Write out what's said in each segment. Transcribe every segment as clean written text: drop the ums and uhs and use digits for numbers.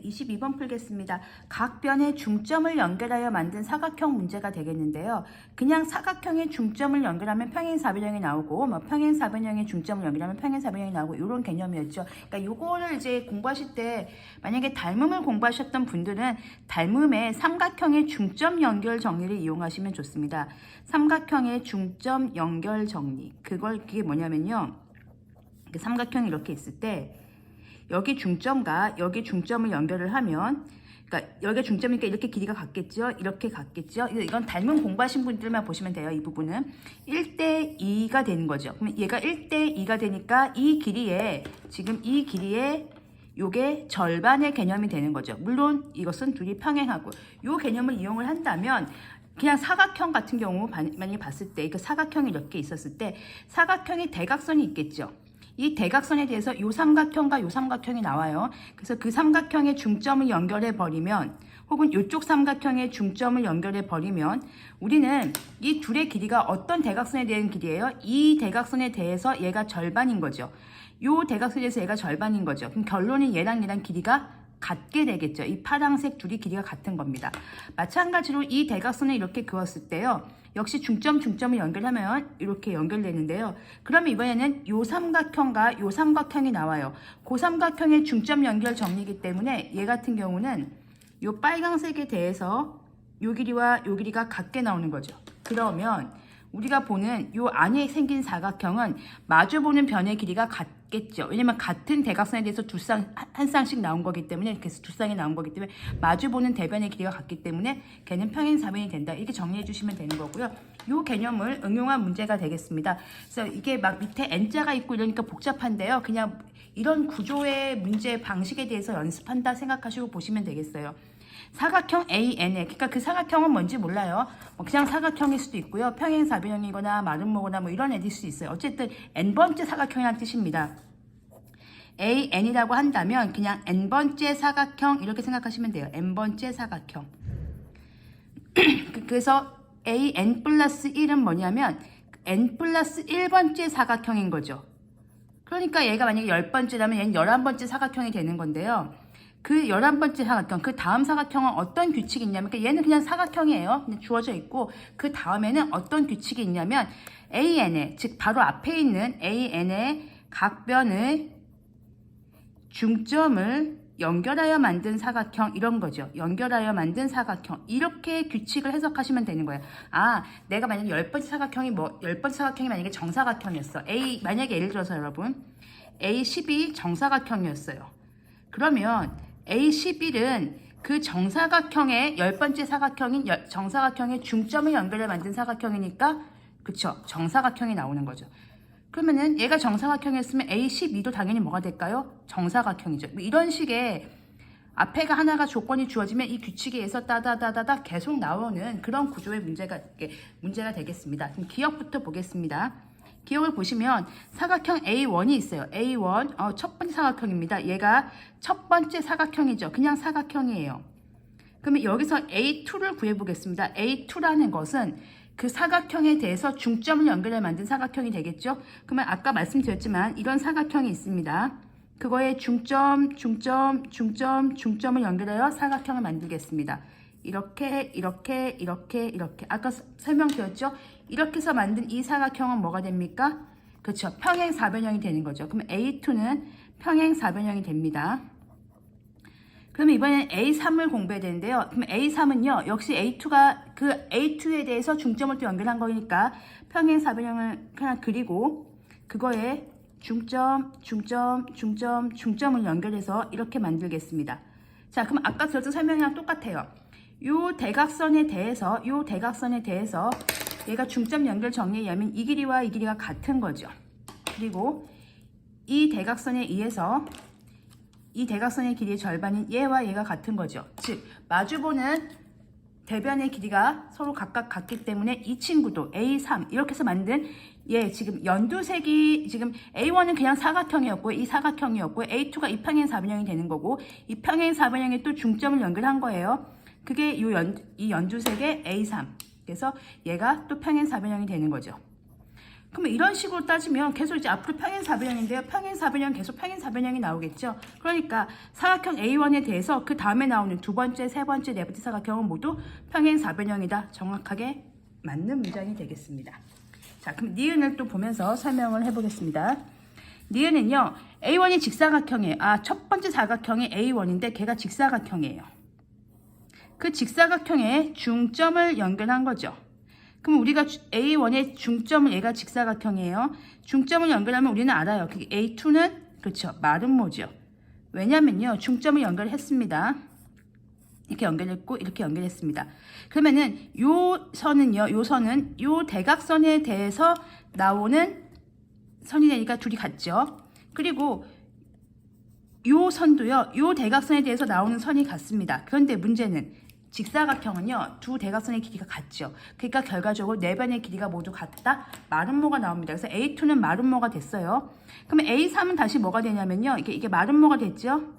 22번 풀겠습니다. 각 변의 중점을 연결하여 만든 사각형 문제가 되겠는데요. 그냥 사각형의 중점을 연결하면 평행사변형이 나오고 평행사변형의 중점을 연결하면 평행사변형이 나오고 이런 개념이었죠. 그러니까 요거를 이제 공부하실 때 만약에 닮음을 공부하셨던 분들은 닮음의 삼각형의 중점 연결 정리를 이용하시면 좋습니다. 삼각형의 중점 연결 정리. 그게 뭐냐면요. 삼각형이 이렇게 있을 때 여기 중점과 여기 중점을 연결을 하면, 그러니까 여기가 중점이니까 이렇게 길이가 같겠죠? 이렇게 같겠죠? 이건 닮은 공부하신 분들만 보시면 돼요. 이 부분은 1대 2가 되는 거죠. 그러면 얘가 1대 2가 되니까 이 길이에, 지금 이 길이에 요게 절반의 개념이 되는 거죠. 물론 이것은 둘이 평행하고, 요 개념을 이용을 한다면 그냥 사각형 같은 경우 만약에 봤을 때, 그 사각형이 이렇게 있었을 때 사각형이 대각선이 있겠죠. 이 대각선에 대해서 요 삼각형과 요 삼각형이 나와요. 그래서 그 삼각형의 중점을 연결해 버리면, 혹은 이쪽 삼각형의 중점을 연결해 버리면, 우리는 이 둘의 길이가 어떤 대각선에 대한 길이에요? 이 대각선에 대해서 얘가 절반인 거죠. 요 대각선에 대해서 얘가 절반인 거죠. 그럼 결론은 얘랑 길이가 같게 되겠죠. 이 파란색 둘이 길이가 같은 겁니다. 마찬가지로 이 대각선을 이렇게 그었을 때요. 역시 중점을 연결하면 이렇게 연결되는데요. 그러면 이번에는 요 삼각형과 요 삼각형이 나와요. 그 삼각형의 중점 연결 정리이기 때문에 얘 같은 경우는 요 빨강색에 대해서 요 길이와 요 길이가 같게 나오는 거죠. 그러면 우리가 보는 요 안에 생긴 사각형은 마주보는 변의 길이가 같겠죠. 왜냐면 같은 대각선에 대해서 한 쌍씩 나온 거기 때문에, 이렇게 해서 두 쌍이 나온 거기 때문에 마주보는 대변의 길이가 같기 때문에 걔는 평행사변이 된다. 이렇게 정리해 주시면 되는 거고요. 요 개념을 응용한 문제가 되겠습니다. 그래서 이게 막 밑에 N자가 있고 이러니까 복잡한데요. 그냥 이런 구조의 문제 방식에 대해서 연습한다 생각하시고 보시면 되겠어요. 사각형 AN에, 그러니까 그 사각형은 뭔지 몰라요. 그냥 사각형일 수도 있고요. 평행사변형이거나 마름모거나 이런 애일 수도 있어요. 어쨌든 n번째 사각형이라는 뜻입니다. AN이라고 한다면 그냥 n번째 사각형 이렇게 생각하시면 돼요. n번째 사각형. 그래서 AN 플러스 1은 뭐냐면 n 플러스 1번째 사각형인 거죠. 그러니까 얘가 만약에 10번째라면 얘는 11번째 사각형이 되는 건데요. 그 11번째 사각형, 그 다음 사각형은 어떤 규칙이 있냐면, 그러니까 얘는 그냥 사각형이에요. 그냥 주어져 있고, 그 다음에는 어떤 규칙이 있냐면, AN의, 즉 바로 앞에 있는 AN의 각 변의 중점을 연결하여 만든 사각형, 이런 거죠. 연결하여 만든 사각형. 이렇게 규칙을 해석하시면 되는 거예요. 아, 내가 만약에 10번째 사각형이 10번째 사각형이 만약에 정사각형이었어. 만약에 예를 들어서 여러분, A12 정사각형이었어요. 그러면 A11은 그 정사각형의 10번째 사각형인 정사각형의 중점을 연결해 만든 사각형이니까, 그쵸, 정사각형이 나오는 거죠. 그러면은 얘가 정사각형이었으면 A12도 당연히 뭐가 될까요? 정사각형이죠. 이런 식의 앞에가 하나가 조건이 주어지면 이 규칙에 의해서 따다다다다 계속 나오는 그런 구조의 문제가 되겠습니다. 그럼 기억부터 보겠습니다. 기억을 보시면 사각형 A1이 있어요. A1, 첫 번째 사각형입니다. 얘가 첫 번째 사각형이죠. 그냥 사각형이에요. 그러면 여기서 A2를 구해보겠습니다. A2라는 것은 그 사각형에 대해서 중점을 연결해 만든 사각형이 되겠죠. 그러면 아까 말씀드렸지만 이런 사각형이 있습니다. 그거에 중점을 연결하여 사각형을 만들겠습니다. 이렇게 아까 설명드렸죠. 이렇게 해서 만든 이 사각형은 뭐가 됩니까? 그렇죠. 평행사변형이 되는 거죠. 그럼 A2는 평행사변형이 됩니다. 그러면 이번에는 A3을 공부해야 되는데요. 그럼 A3은요. 역시 A2가 그 A2에 대해서 중점을 또 연결한 거니까 평행사변형을 그냥 그리고 그거에 중점을 연결해서 이렇게 만들겠습니다. 자, 그럼 아까 들었던 설명이랑 똑같아요. 요 대각선에 대해서 얘가 중점 연결 정리에 의하면 이 길이와 이 길이가 같은 거죠. 그리고 이 대각선에 의해서 이 대각선의 길이의 절반인 얘와 얘가 같은 거죠. 즉 마주보는 대변의 길이가 서로 각각 같기 때문에 이 친구도 A3 이렇게 해서 만든 얘 지금 연두색이 지금 A1은 그냥 사각형이었고 이 사각형이었고 A2가 이 평행사변형이 되는 거고 이 평행사변형에 또 중점을 연결한 거예요. 그게 이 연두색의 A3. 그래서 얘가 또 평행사변형이 되는 거죠. 그러면 이런 식으로 따지면 계속 이제 앞으로 평행사변형인데요. 평행사변형 계속 평행사변형이 나오겠죠. 그러니까 사각형 A1에 대해서 그 다음에 나오는 두 번째, 세 번째, 네 번째 사각형은 모두 평행사변형이다. 정확하게 맞는 문장이 되겠습니다. 자, 그럼 니은을 또 보면서 설명을 해보겠습니다. 니은은요, A1이 직사각형이에요. 첫 번째 사각형이 A1인데 걔가 직사각형이에요. 그 직사각형에 중점을 연결한 거죠. 그럼 우리가 A1의 중점은 얘가 직사각형이에요. 중점을 연결하면 우리는 알아요. 그게 A2는 그렇죠. 마름모죠. 왜냐면요. 중점을 연결했습니다. 이렇게 연결했고 이렇게 연결했습니다. 그러면은 요 선은요. 요 선은 요 대각선에 대해서 나오는 선이 되니까 둘이 같죠. 그리고 요 선도요. 요 대각선에 대해서 나오는 선이 같습니다. 그런데 문제는 직사각형은요, 두 대각선의 길이가 같죠. 그러니까 결과적으로 네 변의 길이가 모두 같다. 마름모가 나옵니다. 그래서 A2는 마름모가 됐어요. 그러면 A3은 다시 뭐가 되냐면요, 이게 마름모가 됐죠.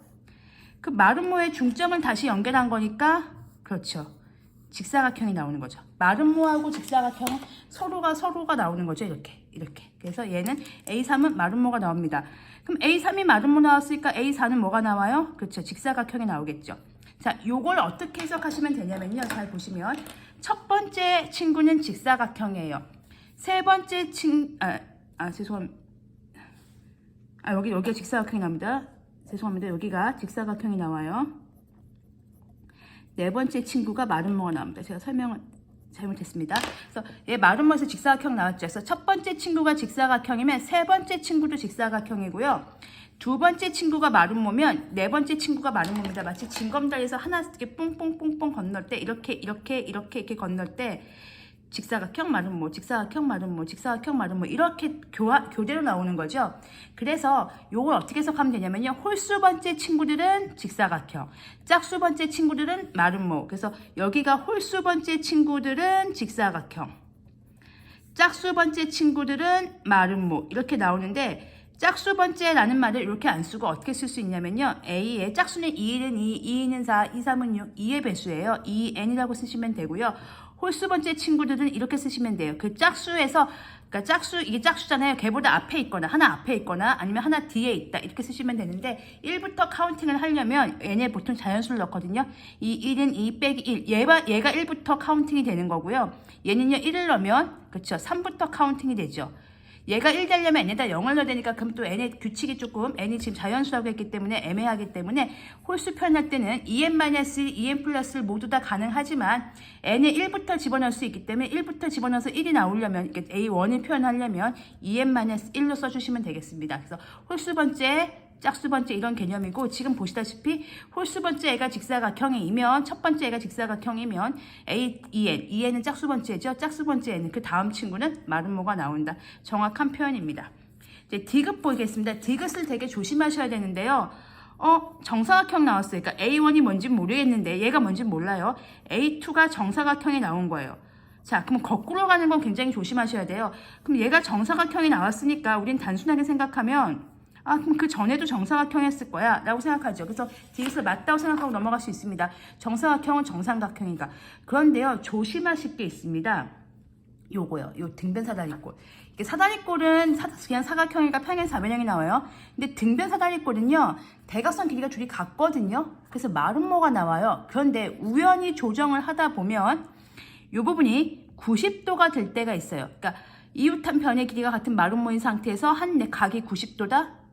그 마름모의 중점을 다시 연결한 거니까 그렇죠. 직사각형이 나오는 거죠. 마름모하고 직사각형은 서로가 나오는 거죠. 이렇게. 그래서 얘는 A3은 마름모가 나옵니다. 그럼 A3이 마름모 나왔으니까 A4는 뭐가 나와요? 그렇죠. 직사각형이 나오겠죠. 자, 요걸 어떻게 해석하시면 되냐면요. 잘 보시면 첫 번째 친구는 직사각형이에요. 세 번째 죄송합니다. 여기가 직사각형이 나옵니다. 죄송합니다. 여기가 직사각형이 나와요. 네 번째 친구가 마름모가 나옵니다. 제가 설명을 잘못했습니다. 그래서 얘 마름모에서 직사각형 나왔죠. 그래서 첫 번째 친구가 직사각형이면 세 번째 친구도 직사각형이고요. 두 번째 친구가 마름모면 네 번째 친구가 마름모입니다. 마치 징검다리에서 하나 이렇게 뽕뽕뽕뽕 건널 때 이렇게 건널 때 직사각형 마름모, 직사각형 마름모, 직사각형 마름모 이렇게 교대로 나오는 거죠. 그래서 요걸 어떻게 해석하면 되냐면요. 홀수 번째 친구들은 직사각형, 짝수 번째 친구들은 마름모. 그래서 여기가 홀수 번째 친구들은 직사각형, 짝수 번째 친구들은 마름모 이렇게 나오는데 짝수 번째라는 말을 이렇게 안 쓰고 어떻게 쓸 수 있냐면요. A의 짝수는 2는 2, 2는 4, 2, 3은 6, 2의 배수예요. 2n이라고 쓰시면 되고요. 홀수 번째 친구들은 이렇게 쓰시면 돼요. 그 짝수에서 그러니까 이게 짝수잖아요. 걔보다 앞에 있거나 하나 앞에 있거나 아니면 하나 뒤에 있다 이렇게 쓰시면 되는데 1부터 카운팅을 하려면 얘네 보통 자연수를 넣거든요. 이 1은 2 빼기 1 얘가 1부터 카운팅이 되는 거고요. 얘는요 1을 넣으면 그렇죠 3부터 카운팅이 되죠. 얘가 1 되려면 n에다 0을 넣어야 되니까 그럼 또 n의 규칙이 조금 n이 지금 자연수라고 했기 때문에 애매하기 때문에 홀수 표현할 때는 2n-1, 2n 플러스를 모두 다 가능하지만 n에 1부터 집어넣을 수 있기 때문에 1부터 집어넣어서 1이 나오려면 이게 A1을 표현하려면 2n-1로 써주시면 되겠습니다. 그래서 홀수 번째 짝수 번째 이런 개념이고 지금 보시다시피 홀수 번째 애가 직사각형이면 첫 번째 애가 직사각형이면 A, 2n, 2n은 짝수 번째죠. 짝수 번째 애는 그 다음 친구는 마름모가 나온다. 정확한 표현입니다. 이제 디귿 보겠습니다. 디귿을 되게 조심하셔야 되는데요. 정사각형 나왔어요. 그러니까 A1이 뭔지 모르겠는데 얘가 뭔지 몰라요. A2가 정사각형이 나온 거예요. 자, 그럼 거꾸로 가는 건 굉장히 조심하셔야 돼요. 그럼 얘가 정사각형이 나왔으니까 우린 단순하게 생각하면 그럼 그 전에도 정사각형이었을 거야 라고 생각하죠. 그래서 디귿을 맞다고 생각하고 넘어갈 수 있습니다. 정사각형은 정삼각형이니까. 그런데요 조심하실 게 있습니다. 요거요. 요 등변 사다리꼴. 이게 사다리꼴은 그냥 사각형이니까 평행 사변형이 나와요. 근데 등변 사다리꼴은요 대각선 길이가 둘이 같거든요. 그래서 마름모가 나와요. 그런데 우연히 조정을 하다 보면 요 부분이 90도가 될 때가 있어요. 그러니까 이웃한 변의 길이가 같은 마름모인 상태에서 한 각이 90도다.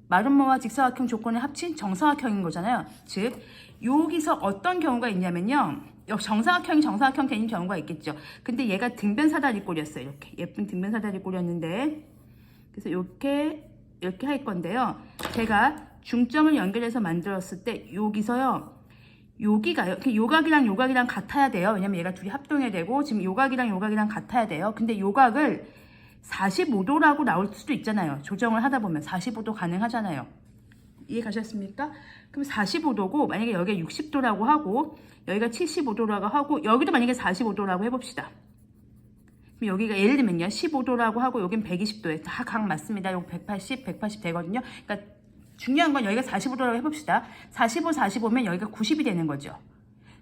마름모와 직사각형 조건을 합친 정사각형인 거잖아요. 즉 여기서 어떤 경우가 있냐면요. 정사각형 되는 경우가 있겠죠. 근데 얘가 등변 사다리꼴이었어요. 이렇게 예쁜 등변 사다리꼴이었는데 그래서 이렇게 할 건데요. 제가 중점을 연결해서 만들었을 때 여기서요. 여기가요. 요각이랑 요각이랑 같아야 돼요. 왜냐면 얘가 둘이 합동해야 되고 지금 요각이랑 요각이랑 같아야 돼요. 근데 요각을 45도라고 나올 수도 있잖아요. 조정을 하다 보면 45도 가능하잖아요. 이해 가셨습니까? 그럼 45도고 만약에 여기가 60도라고 하고 여기가 75도라고 하고 여기도 만약에 45도라고 해봅시다. 그럼 여기가 예를 들면요. 15도라고 하고 여긴 120도에 다 각 맞습니다. 여기 180 되거든요. 그러니까 중요한 건 여기가 45도라고 해봅시다. 45면 여기가 90이 되는 거죠.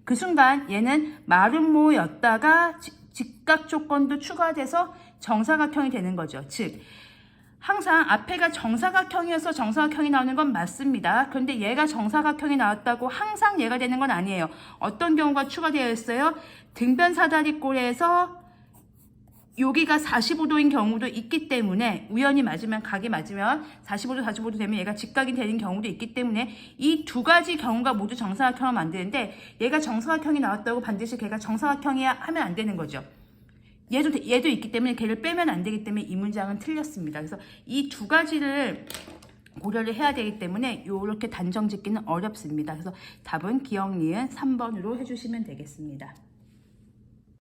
그 순간 얘는 마름모였다가 직각 조건도 추가돼서 정사각형이 되는 거죠. 즉 항상 앞에가 정사각형이어서 정사각형이 나오는 건 맞습니다. 그런데 얘가 정사각형이 나왔다고 항상 얘가 되는 건 아니에요. 어떤 경우가 추가되어 있어요? 등변 사다리꼴에서 여기가 45도인 경우도 있기 때문에 우연히 맞으면 각이 맞으면 45도 45도 되면 얘가 직각이 되는 경우도 있기 때문에 이 두 가지 경우가 모두 정사각형을 만드는데 얘가 정사각형이 나왔다고 반드시 걔가 정사각형이야 하면 안 되는 거죠. 얘도 있기 때문에 걔를 빼면 안 되기 때문에 이 문장은 틀렸습니다. 그래서 이 두 가지를 고려를 해야 되기 때문에 이렇게 단정 짓기는 어렵습니다. 그래서 답은 기억 니은 3번으로 해주시면 되겠습니다.